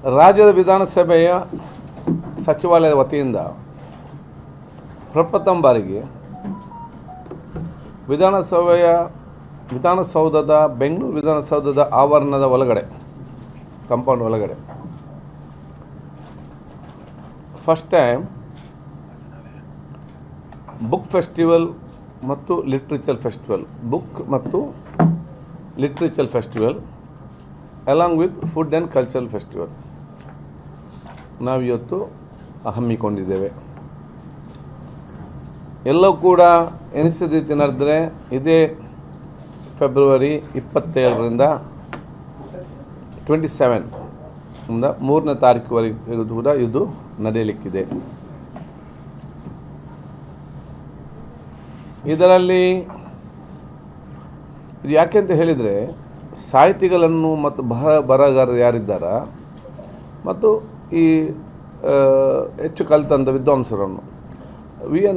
ರಾಜ್ಯದ ವಿಧಾನಸಭೆಯ ಸಚಿವಾಲಯದ ವತಿಯಿಂದ ಪ್ರಪ್ರಥಮ ಬಾರಿಗೆ ವಿಧಾನಸೌಧದ ಬೆಂಗಳೂರು ವಿಧಾನಸೌಧದ ಆವರಣದ ಒಳಗಡೆ, ಕಾಂಪೌಂಡ್ ಒಳಗಡೆ ಫಸ್ಟ್ ಟೈಮ್ ಬುಕ್ ಫೆಸ್ಟಿವಲ್ ಮತ್ತು ಲಿಟ್ರೇಚರ್ ಫೆಸ್ಟಿವಲ್, ಬುಕ್ ಮತ್ತು literature festival along with food and cultural festival ನಾವು ಇವತ್ತು ಹಮ್ಮಿಕೊಂಡಿದ್ದೇವೆ. ಎಲ್ಲವೂ ಕೂಡ ಎನಿಸಿದ ರೀತಿ ನಡೆದರೆ ಇದೇ ಫೆಬ್ರವರಿ 27ರಿಂದ 27 3ನೇ ತಾರೀಕುವರೆಗೂ ಕೂಡ ಇದು ನಡೆಯಲಿಕ್ಕಿದೆ. ಇದರಲ್ಲಿ ಇದು ಯಾಕೆ ಅಂತ ಹೇಳಿದರೆ, ಸಾಹಿತಿಗಳನ್ನು ಮತ್ತು ಬರಹಗಾರರು ಯಾರಿದ್ದಾರ ಮತ್ತು ಈ ಹೆಚ್ಚು ಕಲಿತಂಥ ವಿದ್ವಾಂಸರನ್ನು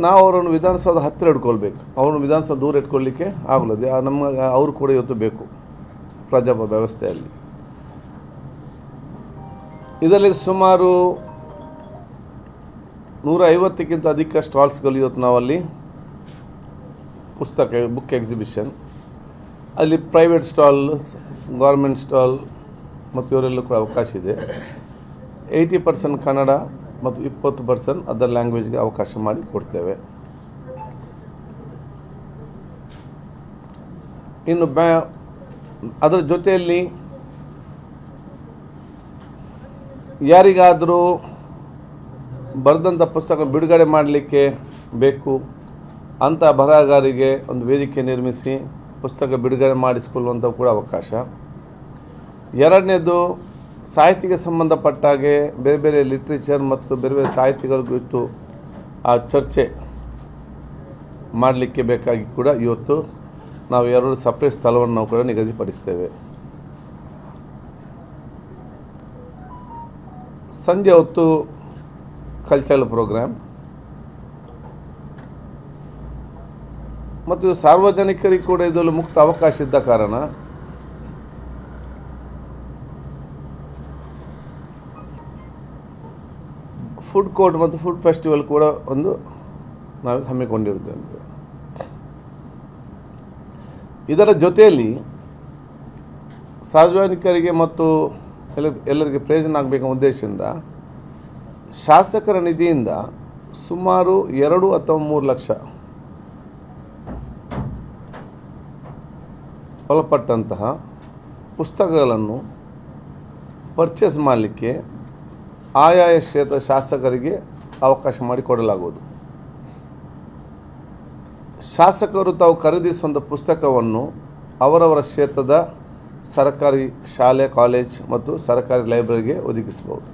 ನಾವು ಅವರನ್ನು ವಿಧಾನಸೌಧ ಹತ್ತಿರ ಇಟ್ಕೊಳ್ಬೇಕು. ಅವರನ್ನು ವಿಧಾನಸೌಧ ದೂರ ಇಟ್ಕೊಳ್ಳಿಕ್ಕೆ ಆಗಲದೆ. ನಮಗೆ ಅವರು ಕೂಡ ಇವತ್ತು ಬೇಕು ಪ್ರಜಾಪ್ರಭುತ್ವ ವ್ಯವಸ್ಥೆಯಲ್ಲಿ. ಇದರಲ್ಲಿ ಸುಮಾರು 150ಕ್ಕಿಂತ ಅಧಿಕ ಸ್ಟಾಲ್ಸ್ಗಳು ಇವತ್ತು ನಾವಲ್ಲಿ ಬುಕ್ ಎಕ್ಸಿಬಿಷನ್, ಅಲ್ಲಿ ಪ್ರೈವೇಟ್ ಸ್ಟಾಲ್, ಗೌರ್ಮೆಂಟ್ ಸ್ಟಾಲ್ ಮತ್ತು ಇವರೆಲ್ಲೂ ಕೂಡ ಅವಕಾಶ ಇದೆ. 80% ಕನ್ನಡ ಮತ್ತು 20% ಅದರ್ ಲ್ಯಾಂಗ್ವೇಜ್ಗೆ ಅವಕಾಶ ಮಾಡಿ ಕೊಡ್ತೇವೆ. ಇನ್ನು ಅದರ ಜೊತೆಯಲ್ಲಿ ಯಾರಿಗಾದರೂ ಬರೆದಂಥ ಪುಸ್ತಕ ಬಿಡುಗಡೆ ಮಾಡಲಿಕ್ಕೆ ಬೇಕು ಅಂಥ ಬರಹಗಾರರಿಗೆ ಒಂದು ವೇದಿಕೆ ನಿರ್ಮಿಸಿ ಪುಸ್ತಕ ಬಿಡುಗಡೆ ಮಾಡಿಸಿಕೊಳ್ಳುವಂಥ ಕೂಡ ಅವಕಾಶ. ಎರಡನೇದು, ಸಾಹಿತ್ಯಕ್ಕೆ ಸಂಬಂಧಪಟ್ಟಾಗೆ ಬೇರೆ ಬೇರೆ ಲಿಟ್ರೇಚರ್ ಮತ್ತು ಬೇರೆ ಬೇರೆ ಸಾಹಿತ್ಯಗಳ ಕುರಿತು ಆ ಚರ್ಚೆ ಮಾಡಲಿಕ್ಕೆ ಬೇಕಾಗಿ ಕೂಡ ಇವತ್ತು ನಾವು 2 ಸಪ್ರೇಟ್ ಸ್ಥಳವನ್ನು ನಾವು ಕೂಡ ನಿಗದಿಪಡಿಸ್ತೇವೆ. ಸಂಜೆ ಹೊತ್ತು ಕಲ್ಚರಲ್ ಪ್ರೋಗ್ರಾಮ್ ಮತ್ತು ಸಾರ್ವಜನಿಕರಿಗೆ ಕೂಡ ಇದರಲ್ಲಿ ಮುಕ್ತ ಅವಕಾಶ ಇದ್ದ ಕಾರಣ ಫುಡ್ ಕೋರ್ಟ್ ಮತ್ತು ಫುಡ್ ಫೆಸ್ಟಿವಲ್ ಕೂಡ ಒಂದು ನಾವು ಹಮ್ಮಿಕೊಂಡಿರುತ್ತೇವೆ. ಇದರ ಜೊತೆಯಲ್ಲಿ ಸಾರ್ವಜನಿಕರಿಗೆ ಮತ್ತು ಎಲ್ಲರಿಗೆ ಪ್ರಯೋಜನ ಆಗಬೇಕನ್ನೋ ಉದ್ದೇಶದಿಂದ ಶಾಸಕರ ನಿಧಿಯಿಂದ ಸುಮಾರು 2 ಅಥವಾ 3 ಲಕ್ಷ ಒಳಪಟ್ಟಂತಹ ಪುಸ್ತಕಗಳನ್ನು ಪರ್ಚೇಸ್ ಮಾಡಲಿಕ್ಕೆ ಆಯಾಯ ಕ್ಷೇತ್ರ ಶಾಸಕರಿಗೆ ಅವಕಾಶ ಮಾಡಿಕೊಡಲಾಗುವುದು. ಶಾಸಕರು ತಾವು ಖರೀದಿಸುವಂಥ ಪುಸ್ತಕವನ್ನು ಅವರವರ ಕ್ಷೇತ್ರದ ಸರ್ಕಾರಿ ಶಾಲೆ, ಕಾಲೇಜ್ ಮತ್ತು ಸರ್ಕಾರಿ ಲೈಬ್ರರಿಗೆ ಒದಗಿಸಬಹುದು.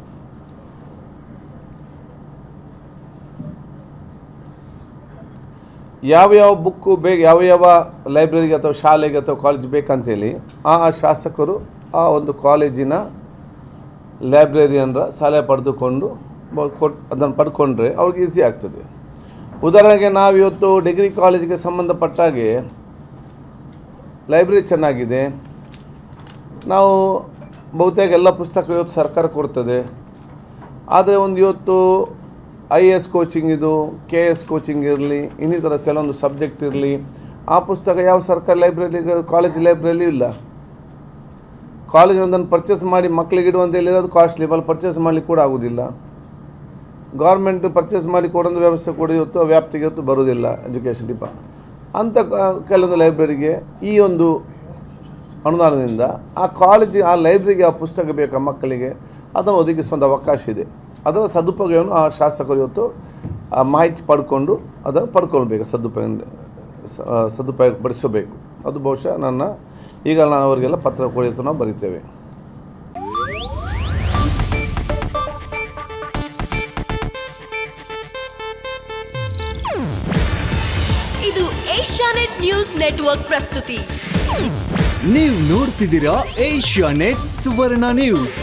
ಯಾವ ಬುಕ್ಕು ಯಾವ ಲೈಬ್ರರಿಗೆ ಅಥವಾ ಶಾಲೆಗೆ ಅಥವಾ ಕಾಲೇಜ್ ಬೇಕಂತೇಳಿ ಆ ಶಾಸಕರು ಆ ಒಂದು ಕಾಲೇಜಿನ ಲೈಬ್ರರಿಯನ್ರ ಸಲಹೆ ಪಡೆದುಕೊಂಡು ಅದನ್ನು ಪಡ್ಕೊಂಡ್ರೆ ಅವ್ರಿಗೆ ಈಸಿ ಆಗ್ತದೆ. ಉದಾಹರಣೆಗೆ ನಾವಿವತ್ತು ಡಿಗ್ರಿ ಕಾಲೇಜಿಗೆ ಸಂಬಂಧಪಟ್ಟಾಗೆ ಲೈಬ್ರರಿ ಚೆನ್ನಾಗಿದೆ, ನಾವು ಬಹುತೇಕ ಎಲ್ಲ ಪುಸ್ತಕ ಇವತ್ತು ಸರ್ಕಾರ ಕೊಡ್ತದೆ. ಆದರೆ ಇವತ್ತು IAS ಕೋಚಿಂಗ್, ಇದು KS ಕೋಚಿಂಗ್ ಇರಲಿ, ಇನ್ನಿತರ ಕೆಲವೊಂದು ಸಬ್ಜೆಕ್ಟ್ ಇರಲಿ, ಆ ಪುಸ್ತಕ ಯಾವ ಸರ್ಕಾರಿ ಲೈಬ್ರರಿ, ಕಾಲೇಜ್ ಲೈಬ್ರರಿಲಿ ಇಲ್ಲ. ಕಾಲೇಜ್ ಒಂದನ್ನು ಪರ್ಚೇಸ್ ಮಾಡಿ ಮಕ್ಕಳಿಗೆ ಇಡುವಂತ ಹೇಳಿದ್ರೆ ಅದು ಕಾಸ್ಟ್ಲಿ, ಅಲ್ಲಿ ಪರ್ಚೇಸ್ ಮಾಡಲಿಕ್ಕೆ ಕೂಡ ಆಗೋದಿಲ್ಲ. ಗೌರ್ಮೆಂಟ್ ಪರ್ಚೇಸ್ ಮಾಡಿ ಕೊಡೋದು ವ್ಯವಸ್ಥೆ ಕೂಡ ಇವತ್ತು ವ್ಯಾಪ್ತಿಗೆ ಇವತ್ತು ಬರೋದಿಲ್ಲ ಎಜುಕೇಷನ್ ಡಿಪಾರ್ಟ್ಮೆಂಟ್. ಅಂಥ ಕೆಲವೊಂದು ಲೈಬ್ರರಿಗೆ ಈ ಒಂದು ಅನುದಾನದಿಂದ ಆ ಲೈಬ್ರರಿಗೆ ಆ ಪುಸ್ತಕ ಬೇಕಾ ಮಕ್ಕಳಿಗೆ ಅದನ್ನು ಒದಗಿಸುವಂಥ ಅವಕಾಶ ಇದೆ. ಅದರ ಸದುಪಯೋಗವನ್ನು ಆ ಶಾಸಕರು ಇವತ್ತು ಆ ಮಾಹಿತಿ ಪಡ್ಕೊಂಡು ಅದನ್ನು ಪಡ್ಕೊಳ್ಬೇಕು, ಸದುಪಯೋಗಪಡಿಸಬೇಕು. ಅದು ಬಹುಶಃ ಈಗ ನಾನು ಅವರಿಗೆಲ್ಲ ಪತ್ರ ಕೊಡಿತು ನಾವು ಬರೀತೇವೆ. ಇದು ಏಷ್ಯಾನೆಟ್ ನ್ಯೂಸ್ ನೆಟ್ವರ್ಕ್ ಪ್ರಸ್ತುತಿ. ನೀವು ನೋಡ್ತಿದ್ದೀರಾ ಏಷ್ಯಾನೆಟ್ ಸುವರ್ಣ ನ್ಯೂಸ್.